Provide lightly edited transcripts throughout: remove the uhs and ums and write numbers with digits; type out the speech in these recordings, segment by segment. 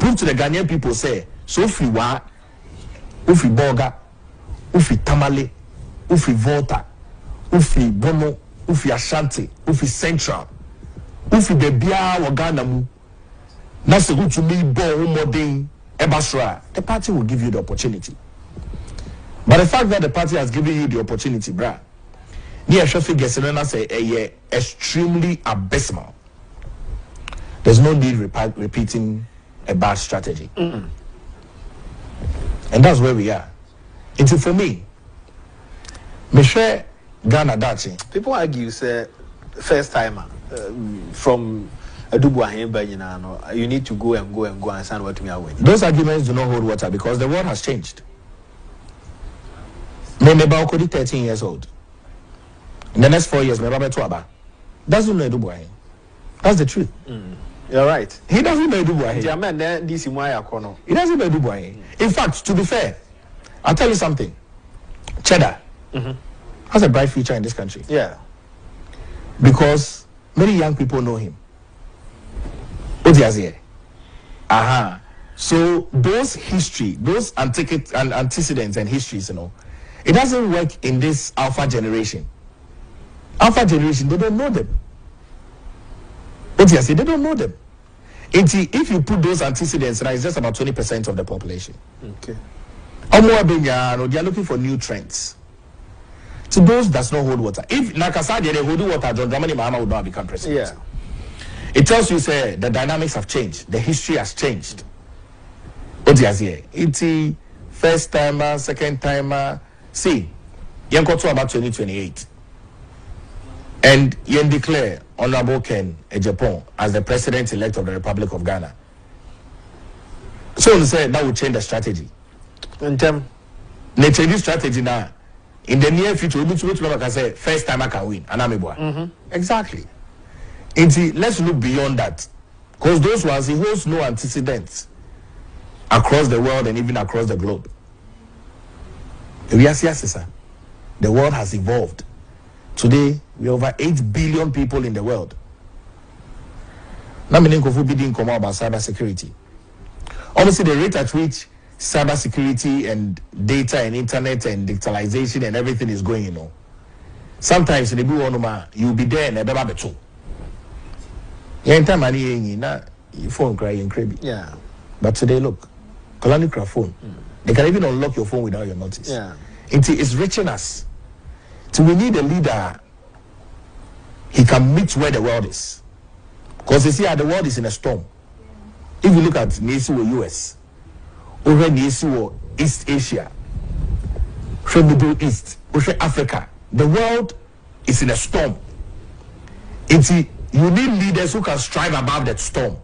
prove to the Ghanaian people, say, so free wa, ufi boga, ufi tamale, ufi volta, ufi bono, ufi ashanti, ufi central, ufi bebia wagana mu, nase go to me bo modern ebasra, the party will give you the opportunity. But the fact that the party has given you the opportunity, bruh, near figures say extremely abysmal. There's no need repeating a bad strategy. And that's where we are. It's for me. Michelle Ghana Dachi. People argue say first timer from Adubuahin, you need to go and sign what we are winning. Those arguments do not hold water because the world has changed. Memeba Okodi 13 years old. In the next 4 years, Memeba Tuaba doesn't know Adubuahin. That's the truth. You're right. He doesn't know Adubuahin. He doesn't know Adubuahin. In fact, to be fair, I'll tell you something. Cheddar has a bright future in this country. Yeah. Because many young people know him. Odiazie. Aha. So those history, those antecedents and histories, it doesn't work in this alpha generation. Alpha generation, they don't know them. Odiazie, they don't know them. If you put those antecedents, it's just about 20% of the population. Okay. They are looking for new trends. To those does not hold water. If Nakasadi they hold water, John Dramani Mahama would not become president. Yeah. It tells you, say, the dynamics have changed, the history has changed. Odiazie, it's first timer, second timer. See, you got to about 2028, and you declare Honorable Ken Agyapong as the president-elect of the Republic of Ghana. So you say that will change the strategy. In terms, they change the strategy now. In the near future, we can say first timer can win. Exactly. Let's look beyond that, because those ones he holds no antecedents across the world and even across the globe. The world has evolved. Today we are over 8 billion people in the world. Now, meaning bidding come about cyber security. Obviously, the rate at which cyber security and data and internet and digitalization and everything is going, sometimes you'll be there and a too. Phone crying crazy. Yeah. But today, look, Collàpse phone. They can even unlock your phone without your notice. Yeah. It's reaching us. So we need a leader. He can meet where the world is. Because you see, the world is in a storm. If you look at Nisiwo US, over Nisiwo East Asia, from Middle East, over Africa, the world is in a storm. You need leaders who can strive above that storm.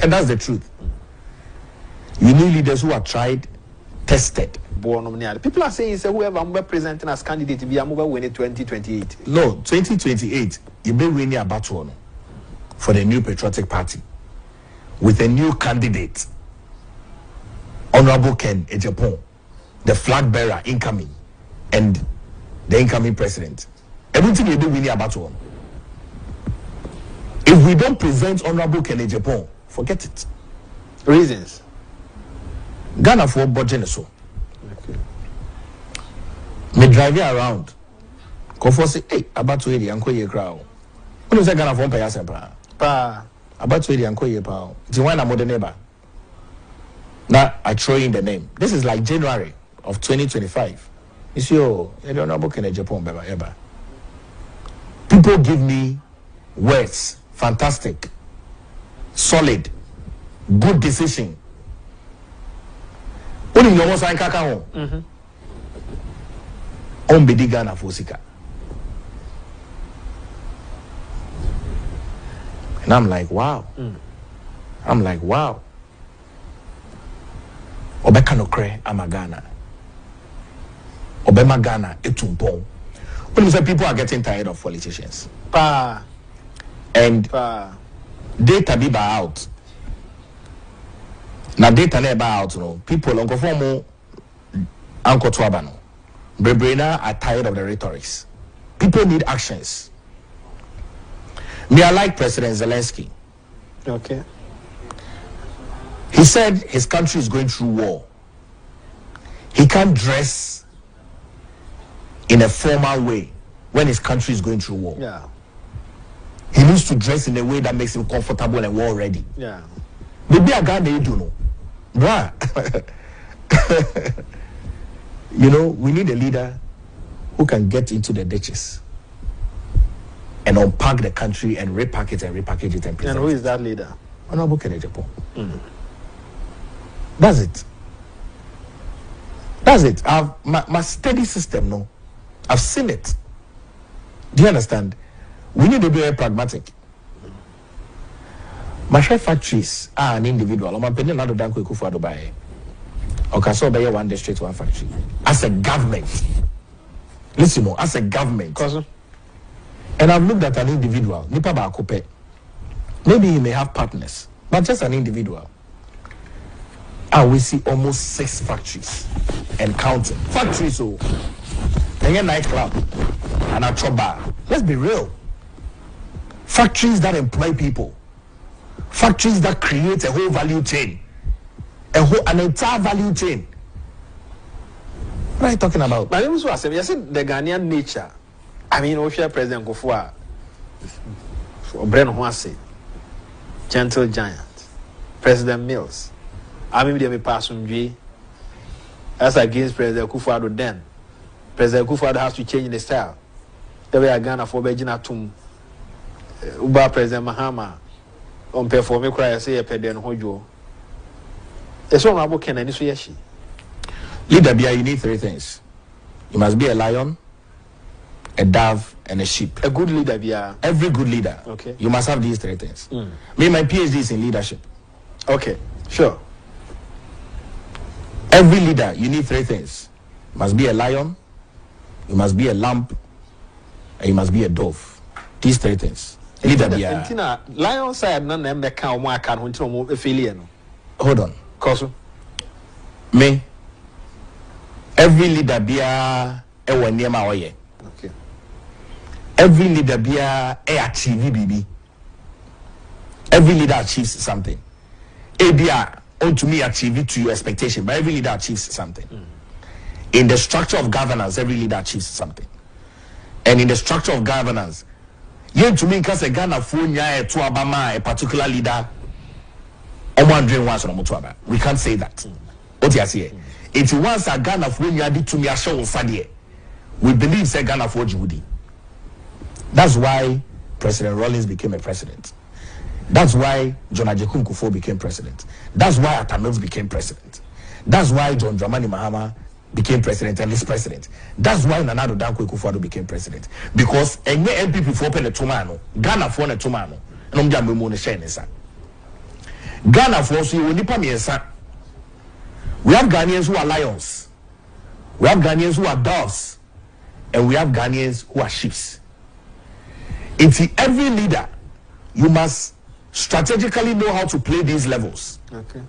And that's the truth. You need leaders who are tried, tested. People are saying, say, whoever I'm representing as candidate, we are winning 2028. No, 2028, you may win a battle for the new patriotic party with a new candidate, Honorable Ken Agyapong, the flag bearer incoming, and the incoming president. Everything you do, win a battle. If we don't present Honorable Ken Agyapong, forget it. Reasons. Ghana for budget so. Okay. Me drive around. Confo say, hey, about to area anko ye crowd. When you say Ghana for pay asempa. Pa. About to area anko ye pa. It's when I'm the neighbor. Now I throw in the name. This is like January of 2025. You see, you don't know about Ken Agyapong ever. People give me words. Fantastic, solid, good decision. Only your most kaka home. On bedi Ghana for sika. And I'm like, wow. Obeka no kre amagana. Obema Ghana etumpong. When you say people are getting tired of politicians. Pa. And data be out. Now data never out, people on conform Uncle Twabano. Brebrena are tired of the rhetorics. People need actions. Me, I like President Zelensky. Okay. He He said his country is going through war. He can't dress in a formal way when his country is going through war. Yeah. He needs to dress in a way that makes him comfortable and war ready. Yeah. Maybe a guy they do know. Bruh. You know, we need a leader who can get into the ditches and unpack the country and repack it and repackage it and present. And who is that leader? Honorable Agyapong. That's it. That's it. My steady system, no. I've seen it. Do you understand? We need to be very pragmatic. My chef factories are an individual. I'm paying another than quick for Dubai. Okay, so be one district, one factory. As a government, listen, no, as a government. And I've looked at an individual. Nipa ba akupe. Maybe he may have partners, but just an individual. And we see almost 6 factories and counting. Factories, so and a nightclub and a chop bar. Let's be real. Factories that employ people. Factories that create a whole value chain. An entire value chain. What are you talking about? My name is Wasem. You said the Ghanaian nature. I mean, Osha President Kufua, Bren Hwase, Gentle Giant, President Mills. I mean, they pass on G. As against President Kufuor then. President Kufuor has to change the style. The way I Ghana for Bejina Tum, Uba President Mahama, on performing cry, say a pedant hojo. It's all about Ken and Isuyashi. Leader, you need 3 things. You must be a lion, a dove, and a sheep. A good leader, yeah. Every good leader. Okay. You must have these 3 things. Me, my PhD is in leadership. Okay, sure. Every leader, you need 3 things. You must be a lion, you must be a lamb, and you must be a dove. These 3 things. Leader, yeah. Lion side, none of them can work out until affiliate. Hold on. Cause me. Every leader be a one near my way. Okay. Every leader be a achieve BB. Every leader achieves something. ABR to me achieve it to your expectation, but every leader achieves something. In the structure of governance, every leader achieves something. And in the structure of governance, you to me because a Ghana phone to Obama, a particular leader, we can't say that. What you say? If you want a Ghana phone to me, we believe say Ghana for Judi. That's why President Rawlings became a president. That's why John Agyapong Kufuor became president. That's why Atta Mills became president. That's why John Dramani Mahama became president and is president. That's why Nana Addo Dankwa Akufo-Addo became president. Because any NPP for open a tomano, Ghana for a tomano, and Ghana for so you nipa miensa. We have Ghanaians who are lions, we have Ghanaians who are doves, and we have Ghanaians who are sheep. It's every leader, you must strategically know how to play these levels. Okay.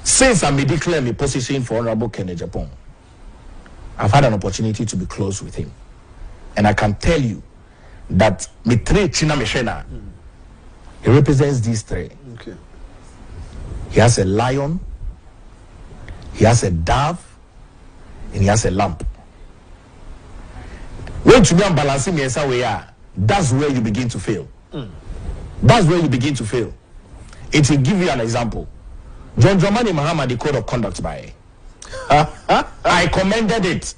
Since I may declare my position for Honorable Ken Agyapong, I've had an opportunity to be close with him. And I can tell you that Mitre China Meshena, he represents these 3. Okay. He has a lion, he has a dove, and he has a lamb. When you are balancing that's where you begin to fail. That's where you begin to fail. It will give you an example. John Dramani Mahama, the code of conduct by. I commended it.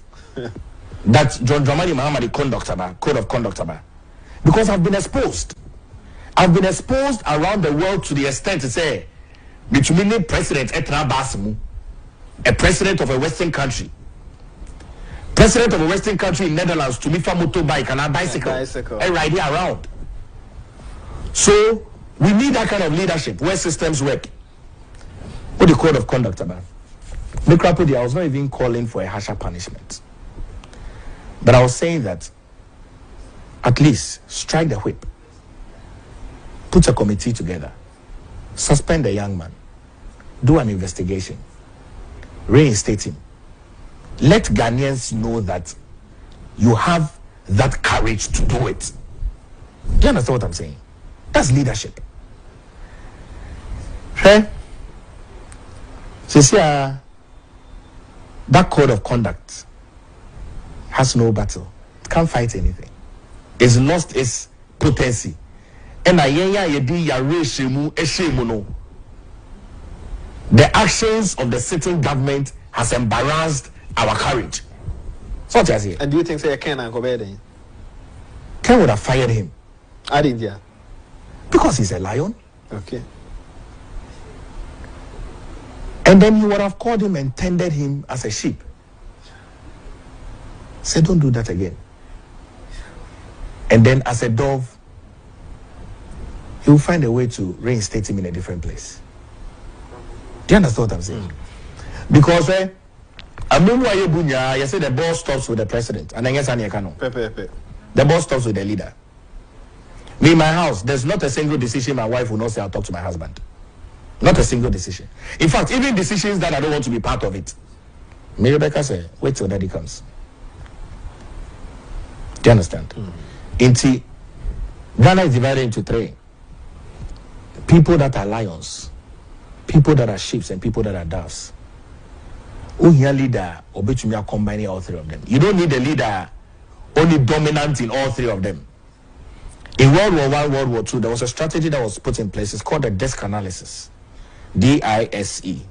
That John Dramani Mahama, the code of conduct by. Because I've been exposed. I've been exposed around the world to the extent to say, between the president, Etra Basimu, a president of a Western country. President of a Western country in Netherlands to me for motorbike and a bicycle. And ride it around. So we need that kind of leadership where systems work. What the code of conduct about? I was not even calling for a harsher punishment. But I was saying that at least strike the whip. Put a committee together. Suspend the young man. Do an investigation. Reinstate him. Let Ghanaians know that you have that courage to do it. Do you understand what I'm saying? That's leadership. Okay? So see, that code of conduct has no battle. It can't fight anything. It's lost its potency. And the actions of the sitting government has embarrassed our courage. So what I say. And do you think say Ken and Kobede? Ken would have fired him. I didn't, yeah. Because he's a lion. Okay. And then he would have called him and tended him as a sheep. Say, don't do that again. And then as a dove, he will find a way to reinstate him in a different place. Do you understand what I'm saying? Because you say the ball stops with the president, and then the ball stops with the leader. Me in my house, there's not a single decision my wife will not say I'll talk to my husband. Not a single decision. In fact, even decisions that I don't want to be part of it. Me Rebecca say, wait till daddy comes. Do you understand? Ghana is divided into three. People that are lions, people that are sheep, and people that are doves. Who here leader or between combining all three of them? You don't need a leader only dominant in all three of them. In World War I, World War II, there was a strategy that was put in place. It's called the DISC analysis. DISE.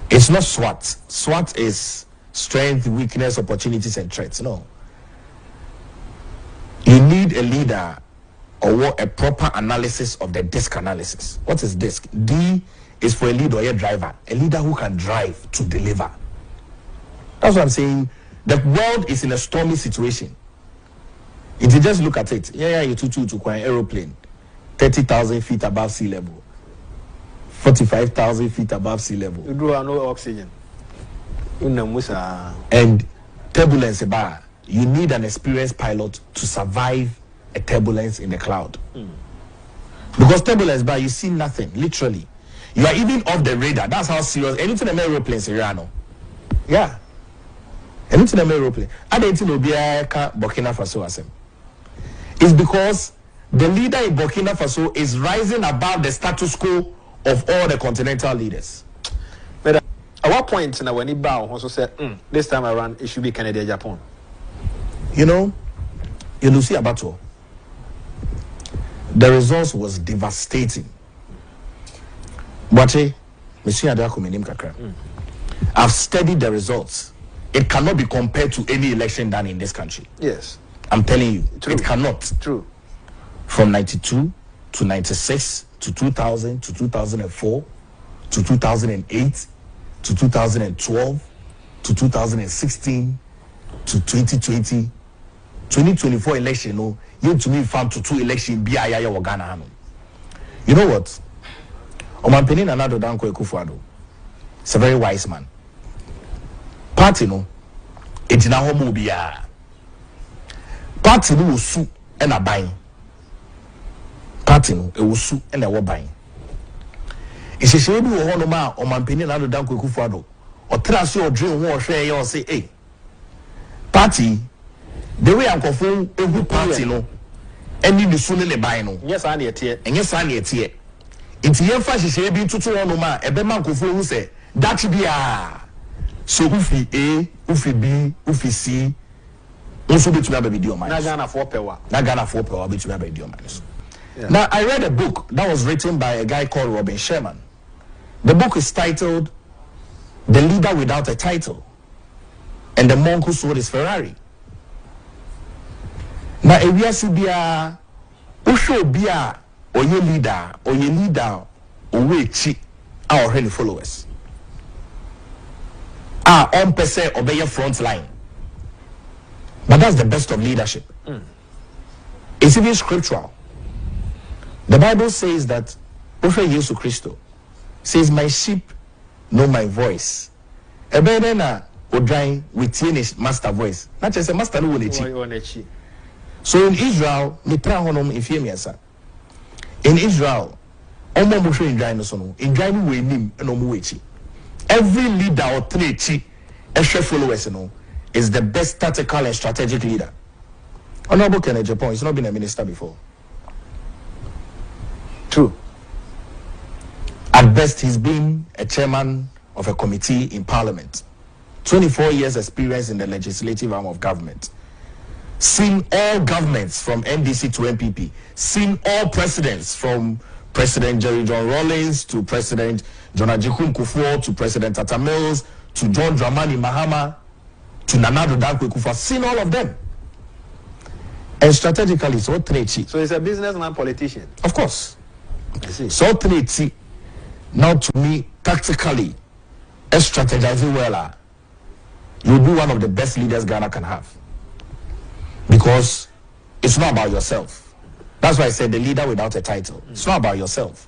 It's not SWOT. SWOT is strength, weakness, opportunities, and threats. No. You need a leader or a proper analysis of the DISC analysis. What is DISC? D is for a leader or a driver. A leader who can drive to deliver. That's what I'm saying. The world is in a stormy situation. If you just look at it, you to an aeroplane, 30,000 feet above sea level, 45,000 feet above sea level. You do no oxygen. And turbulence bar. You need an experienced pilot to survive a turbulence in the cloud. Because turbulence bar, you see nothing, literally. You are even off the radar. That's how serious. Anything in aeroplanes, yeah. Anything in aeroplane. I don't know Burkina Faso as him. It's because the leader in Burkina Faso is rising above the status quo of all the continental leaders. But at what point now when he bow also said, this time around it should be Canada, Japan. You know, see Abato. The results was devastating. But I've studied the results. It cannot be compared to any election done in this country. Yes. I'm telling you, True. It cannot. True. From 92 to 96 to 2000 to 2004 to 2008 to 2012 to 2016 to 2020, 2024 election, you to me found to two election BIA or Ghana. You know what? Omanpenin Anado Danko Ekufuado. It's a very wise man. Party it's na homo bia. Party no will sue and a buying. Party it will sue and a buying. It's a shame you hold ma or man penny another down Kufuado or trust your dream war share or say, hey, party the way I'm confirmed every party and you soon the buying. Yes, I need it. And yes, I need it. It's here for she be to one ma a beman who say that be a. So ufi A, ufi B, ufi C, also be to have a video man. Nagana for power. Nagana for power be to have a video man. Now I read a book that was written by a guy called Robin Sherman. The book is titled "The Leader Without a Title," and the monk who sold his Ferrari. Now if you see bia, usho bia or your leader or wait our any followers. On per se obey your front line. But that's the best of leadership. It's even scriptural. The Bible says that Prophet Jesus Christ says, my sheep know my voice. Ebedena odrai with his master voice. Not just a master no one. So in Israel, in Israel, every leader or three extra followers is the best tactical and strategic leader. Honorable Agyapong, he's not been a minister before. True. At best, he's been a chairman of a committee in parliament. 24 years experience in the legislative arm of government. Seen all governments from NDC to NPP. Seen all presidents from President Jerry John Rawlings to President John Agyapong to President Tata Mills to John Dramani Mahama to Nana Addo Dankwa Akufo. Seen all of them. And strategically, so Trechi. So he's a businessman politician. Of course. I see. So Trechi, now to me, tactically, strategizing well, you'll be one of the best leaders Ghana can have. Because it's not about yourself. That's why I said the leader without a title. It's not about yourself.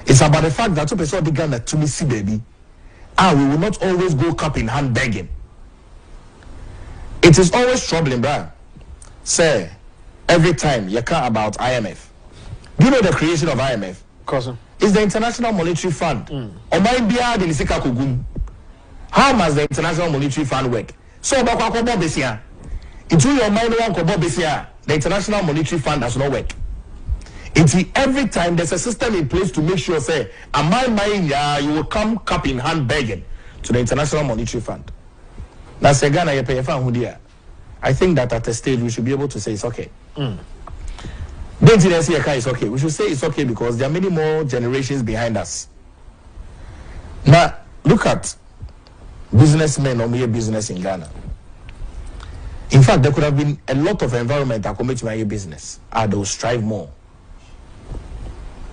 It's about the fact that to person the Ghana to me see baby. We will not always go cup in hand begging. It is always troubling, bruh. Say, every time you care about IMF. Do you know the creation of IMF? It's the International Monetary Fund. How must the International Monetary Fund work? So, into your mind, the International Monetary Fund does not work. Every time there's a system in place to make sure, say, am I mind you will come cup in hand begging to the International Monetary Fund. That's a Ghana you pay a I think that at a stage we should be able to say it's okay. It's okay. We should say it's okay because there are many more generations behind us. Now, look at businessmen or mere business in Ghana. In fact, there could have been a lot of environment that commit to my business. They will strive more.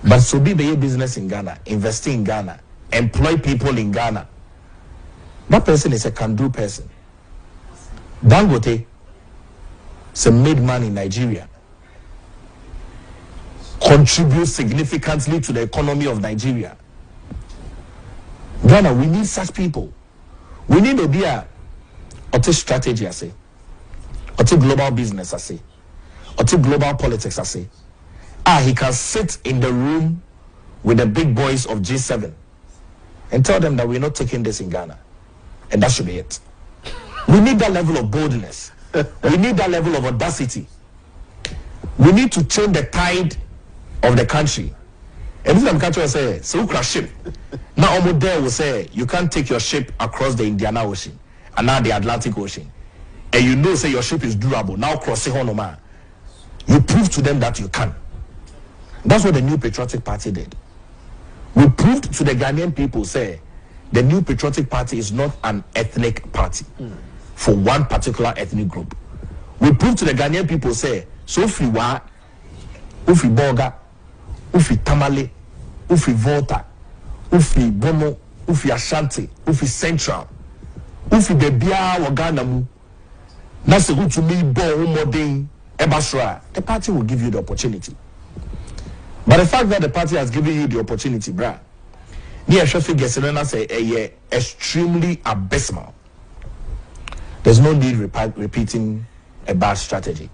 But so be a business in Ghana, invest in Ghana, employ people in Ghana. That person is a can-do person. Dangote is a made man in Nigeria. Contributes significantly to the economy of Nigeria. Ghana, we need such people. We need to be a strategy, I say. Or global business, I say. Or global politics, I say. He can sit in the room with the big boys of G7 and tell them that we're not taking this in Ghana. And that should be it. We need that level of boldness. We need that level of audacity. We need to change the tide of the country. And this country will say, so you crash ship. Now Omo there will say, you can't take your ship across the Indian Ocean and now the Atlantic Ocean. And you know, say your ship is durable. Now cross it on, man. You prove to them that you can. That's what the New Patriotic Party did. We proved to the Ghanaian people, say, the New Patriotic Party is not an ethnic party for one particular ethnic group. We proved to the Ghanaian people, say, so ufi wa, ufi boga, ufi tamale, ufi volta, ufi bono, ufi ashanti, ufi central, ufi bebia wagana mu, nase utu mi bo umoding, ebasra, the party will give you the opportunity. But the fact that the party has given you the opportunity, bruh, the Ashafi Gesserena say extremely abysmal. There's no need repeating a bad strategy.